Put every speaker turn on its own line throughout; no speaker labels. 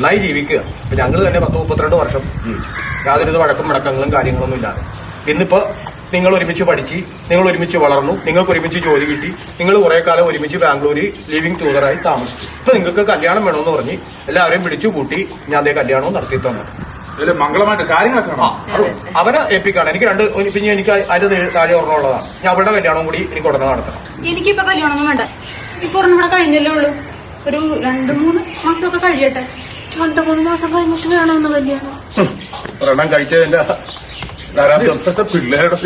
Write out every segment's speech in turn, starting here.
നന്നായി ജീവിക്കുക. ഇപ്പൊ ഞങ്ങൾ തന്നെ 10-32 വർഷം ജീവിച്ചു, യാതൊരു വഴക്കും മുടക്കങ്ങളും കാര്യങ്ങളൊന്നും ഇല്ലാതെ. ഇന്നിപ്പോ നിങ്ങൾ ഒരുമിച്ച് പഠിച്ച്, നിങ്ങൾ ഒരുമിച്ച് വളർന്നു, നിങ്ങൾക്ക് ഒരുമിച്ച് ജോലി കിട്ടി, നിങ്ങൾ കുറെ കാലം ഒരുമിച്ച് ബാംഗ്ലൂരിൽ ലിവിംഗ് ടൂതറായി താമസിച്ചു. ഇപ്പൊ നിങ്ങൾക്ക് കല്യാണം വേണമെന്ന് പറഞ്ഞ് എല്ലാവരെയും വിളിച്ചു കൂട്ടി ഞാൻ അതേ കല്യാണവും നടത്തി തന്നു.
മംഗളമായിട്ട് കാര്യങ്ങളൊക്കെ
അവരെ ഏൽപ്പിക്കാണ്. എനിക്ക് പിന്നെ എനിക്ക് അതിന്റെ താഴെ ഓർമ്മയുള്ളതാണ്. ഞാൻ അവരുടെ കല്യാണവും കൂടി എനിക്ക് ഉടനെ നടത്തണം.
എനിക്കിപ്പോ കല്യാണമൊന്നും വേണ്ട. ഇപ്പൊ ഒരെണ്ണം കൂടെ കഴിഞ്ഞല്ലേ ഉള്ളൂ. ഒരു 2-3 മാസമൊക്കെ കഴിയട്ടെ. 2-3 മാസം കഴിഞ്ഞിട്ട് വേണമെന്ന് കല്യാണം.
ഒരെണ്ണം കഴിച്ചതിന്റെ
പിള്ളേരുടെ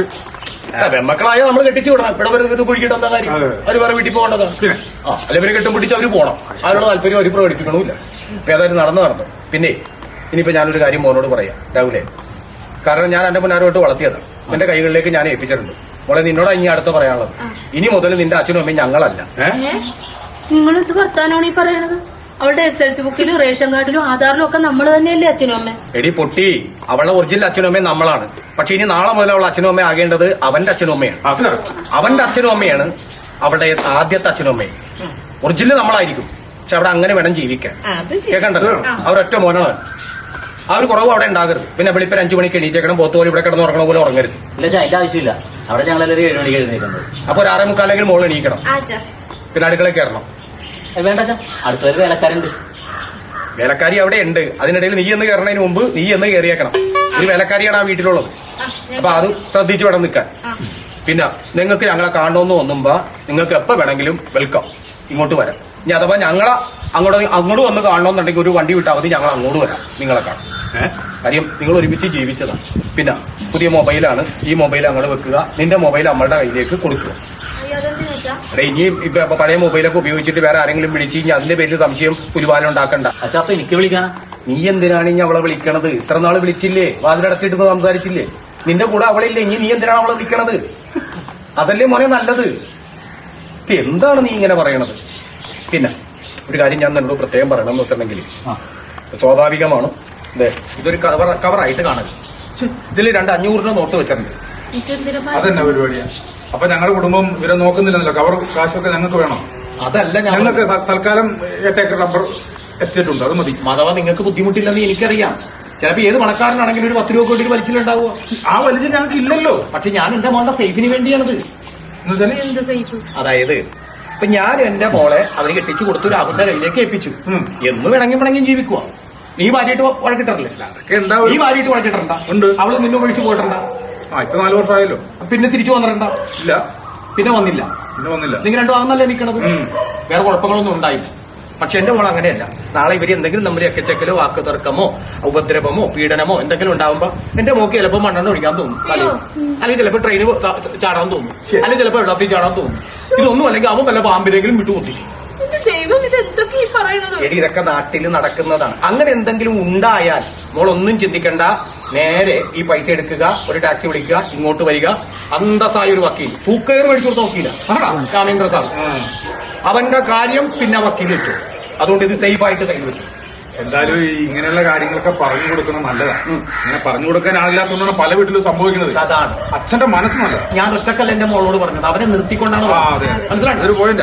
പെമ്മക്കളായ നമ്മൾ കെട്ടിച്ചു വിടണം. ഇവിടെ വരെ കുഴിക്കിട്ട് എന്താ കാര്യം? അവര് വേറെ വീട്ടിൽ പോകേണ്ടതാ. അല്ലെ ഇവരെ കെട്ടും പിടിച്ച് അവര് പോകണം. അവരുടെ താല്പര്യം അവർ പ്രകടിപ്പിക്കണമില്ല. ഇപ്പൊ ഏതായാലും നടന്നു. പിന്നെ ഇനിയിപ്പോ ഞാനൊരു കാര്യം മോനോട് പറയാം രാവിലെ. കാരണം ഞാൻ എന്റെ മുന്നാരോട്ട് വളർത്തിയതാണ്. എന്റെ കൈകളിലേക്ക് ഞാൻ ഏൽപ്പിച്ചിട്ടുണ്ട്. മോളെ നിന്നോട് ഇനി അടുത്ത് പറയാനുള്ളത്, ഇനി മുതൽ നിന്റെ അച്ഛനും അമ്മയും ഞങ്ങളല്ല.
നിങ്ങളെന്ത് വർത്താനാണ് ഈ പറയണത്? അവളുടെ SLC ബുക്കിലും റേഷൻ കാർഡിലും ആധാറിലും ഒക്കെ നമ്മൾ തന്നെയല്ലേ അച്ഛനും അമ്മ?
എടി പൊട്ടി, അവളുടെ ഒറിജിനൽ അച്ഛനും അമ്മയും നമ്മളാണ്. പക്ഷെ ഇനി നാളെ മുതൽ അവളുടെ അച്ഛനും അമ്മയും ആകേണ്ടത് അവന്റെ അച്ഛനും അമ്മയാണ്. അവന്റെ അച്ഛനും അമ്മയാണ് അവളുടെ ആദ്യത്തെ അച്ഛനും അമ്മയും. ഒറിജിനൽ നമ്മളായിരിക്കും, പക്ഷെ അവിടെ അങ്ങനെ വേണം ജീവിക്കാൻ. കേൾക്കണ്ടല്ലോ, അവരൊറ്റ മോനാണ്. ആ ഒരു കുറവ് അവിടെ ഉണ്ടാകരുത്. പിന്നെ വെളുപ്പിന് 5 മണിക്ക് എണീറ്റേക്കണം. പോത്തുപോലെ ഇവിടെ കിടന്ന് ഉറങ്ങണ പോലെ ഉറങ്ങരുത്.
ഇല്ല, അതിന്റെ ആവശ്യമില്ല. അവിടെ ഞങ്ങളൊരു 7 മണിക്ക് എഴുന്നേക്കുന്നത്.
അപ്പൊ ഒരു 6:45 മോള് എണീക്കണം. പിന്നെ അടുക്കളയിൽ കയറണം.
വേണ്ട അച്ഛാ, അടുത്തൊരു വേലക്കാരുണ്ട്.
വേലക്കാരി അവിടെ ഉണ്ട്. അതിനിടയിൽ നീ എന്ന് കയറണതിന് മുമ്പ് നീ എന്ന് കയറിയേക്കണം. ഒരു വേലക്കാരിയാണ് ആ വീട്ടിലുള്ളത്. അപ്പൊ അത് ശ്രദ്ധിച്ചു വേണം നിൽക്കാൻ. പിന്നെ നിങ്ങൾക്ക് ഞങ്ങളെ കാണണമെന്ന് തോന്നുമ്പോ നിങ്ങൾക്ക് എപ്പോ വേണമെങ്കിലും വെൽക്കം, ഇങ്ങോട്ട് വരാം. ഇനി അഥവാ ഞങ്ങളെ അങ്ങോട്ട് വന്ന് കാണണമെന്നുണ്ടെങ്കിൽ ഒരു വണ്ടി വിട്ടാൽ മതി, ഞങ്ങൾ അങ്ങോട്ട് വരാം നിങ്ങളെ കാണാം. കാര്യം നിങ്ങൾ ഒരുമിച്ച് ജീവിച്ചതാണ്. പിന്നെ പുതിയ മൊബൈലാണ്. ഈ മൊബൈൽ അങ്ങോട്ട് വെക്കുക, നിന്റെ മൊബൈൽ നമ്മളുടെ കയ്യിലേക്ക് കൊടുക്കുക. അതെ, ഇനിയും ഇപ്പൊ പഴയ മൊബൈലൊക്കെ ഉപയോഗിച്ചിട്ട് വേറെ ആരെങ്കിലും വിളിച്ച് കഴിഞ്ഞാൽ അതിന്റെ പേരിൽ സംശയം പുലിവാലം ഉണ്ടാക്കണ്ട.
അച്ഛാ, അപ്പൊ എനിക്ക് വിളിക്കാനാ?
നീ എന്തിനാണ് ഇനി അവളെ വിളിക്കണത്? ഇത്ര നാള് വിളിച്ചില്ലേ, വാതിലടച്ചിട്ട് സംസാരിച്ചില്ലേ? നിന്റെ കൂടെ അവളില്ലേ, ഇനി നീ എന്തിനാണ് അവളെ വിളിക്കണത്? അതല്ലേ മോനെ നല്ലത്. എന്താണ് നീ ഇങ്ങനെ പറയണത്? പിന്നെ ഒരു കാര്യം ഞാൻ നിന്നോട് പ്രത്യേകം പറയണമെന്ന് വെച്ചിട്ടുണ്ടെങ്കിൽ, സ്വാഭാവികമാണ് ഇതൊരു കവറായിട്ട് കാണരുത്. ഇതിൽ 2 500 നോട്ട് വെച്ചിട്ടുണ്ട്.
അതെന്നെ പരിപാടിയാ? അപ്പൊ ഞങ്ങളുടെ കുടുംബം ഇവരെ നോക്കുന്നില്ലെന്നല്ലോ. കവർ കാശൊക്കെ ഞങ്ങൾക്ക് വേണം.
അതല്ല,
ഞങ്ങൾക്ക് തൽക്കാലം 8 ഏക്കർ റബ്ബർ എസ്റ്റേറ്റ് ഉണ്ട്, അത് മതി.
അഥവാ നിങ്ങൾക്ക് ബുദ്ധിമുട്ടില്ലെന്ന് എനിക്കറിയാം. ചിലപ്പോ ഏത് പണക്കാരനാണെങ്കിലും ഒരു 10 രൂപ കൊണ്ടിട്ട് വലിച്ചിലുണ്ടാവുക.
ആ വലിച്ചിൽ ഞങ്ങൾക്ക് ഇല്ലല്ലോ.
പക്ഷെ ഞാൻ എന്റെ മോളുടെ സേഫിന് വേണ്ടിയാണത്. അതായത് ഇപ്പൊ ഞാൻ എന്റെ മോളെ അവര് കെട്ടിച്ചു കൊടുത്തു, രാഹുലിന്റെ കയ്യിലേക്ക് ഏൽപ്പിച്ചു. എന്ന് വേണമെങ്കിൽ ജീവിക്കുക. നീ ഭാര്യയായിട്ട് വഴക്കിട്ടറില്ലേ? നീ ഭാര്യയായിട്ട് വഴക്കിട്ടണ്ട.
ഉണ്ട്.
അവള് നിന്നെ ഒഴിച്ചു പോയിട്ടണ്ട.
ഇപ്പൊ 4 വർഷമായല്ലോ.
പിന്നെ തിരിച്ചു വന്നിട്ടുണ്ട?
ഇല്ല.
പിന്നെ വന്നില്ല. നിങ്ങൾ രണ്ടും ആകുന്നല്ലേ നിൽക്കണത്. വേറെ കുഴപ്പങ്ങളൊന്നും ഉണ്ടായില്ല. പക്ഷെ എന്റെ മോൾ അങ്ങനെയല്ല. നാളെ ഇവര് എന്തെങ്കിലും നമ്മുടെ എക്കച്ചക്കലോ വാക്ക് തർക്കമോ ഉപദ്രവമോ പീഡനമോ എന്തെങ്കിലും ഉണ്ടാവുമ്പോ എന്റെ മോക്ക് ചിലപ്പോ മണ്ണെണ്ണ ഒഴിക്കാൻ തോന്നും, അല്ലെങ്കിൽ ചിലപ്പോ ട്രെയിന് ചാടാൻ തോന്നും, അല്ലെങ്കിൽ ചിലപ്പോ വെള്ളത്തിൽ ചാടാൻ തോന്നും. ഇതൊന്നും അല്ലെങ്കിൽ അവൻ വല്ല പാമ്പിനെങ്കിലും വിട്ടുകൊത്തിക്കും. എടി, ഇതൊക്കെ നാട്ടിൽ നടക്കുന്നതാണ്. അങ്ങനെ എന്തെങ്കിലും ഉണ്ടായാൽ മോളൊന്നും ചിന്തിക്കണ്ട. നേരെ ഈ പൈസ എടുക്കുക, ഒരു ടാക്സി വിളിക്കുക, ഇങ്ങോട്ട് വരിക. അന്തസ്സായ ഒരു വക്കീൽ, തൂക്കയർ മേടിച്ചു കൊടുത്ത വക്കീലാണ് കാമേന്ദ്ര സാർ. അവന്റെ കാര്യം പിന്നെ വക്കീൽ വെച്ചു. അതുകൊണ്ട് ഇത് സേഫ് ആയിട്ട് കയ്യിൽ വെച്ചു.
എന്തായാലും ഇങ്ങനെയുള്ള കാര്യങ്ങളൊക്കെ പറഞ്ഞു കൊടുക്കണം, നല്ലതാണ്. ഇങ്ങനെ പറഞ്ഞു കൊടുക്കാൻ ആളില്ലാത്തതുകൊണ്ടാണ് പല വീട്ടിലും സംഭവിക്കുന്നത്.
അതാണ്
അച്ഛന്റെ മനസ്സ് നല്ലതാണ്.
ഞാൻ ഒറ്റക്കല്ല എന്റെ മോളോട് പറഞ്ഞത്, അവനെ നിർത്തിക്കൊണ്ടാണ്.
മനസ്സിലായി, ഒരു പോയിന്റ്.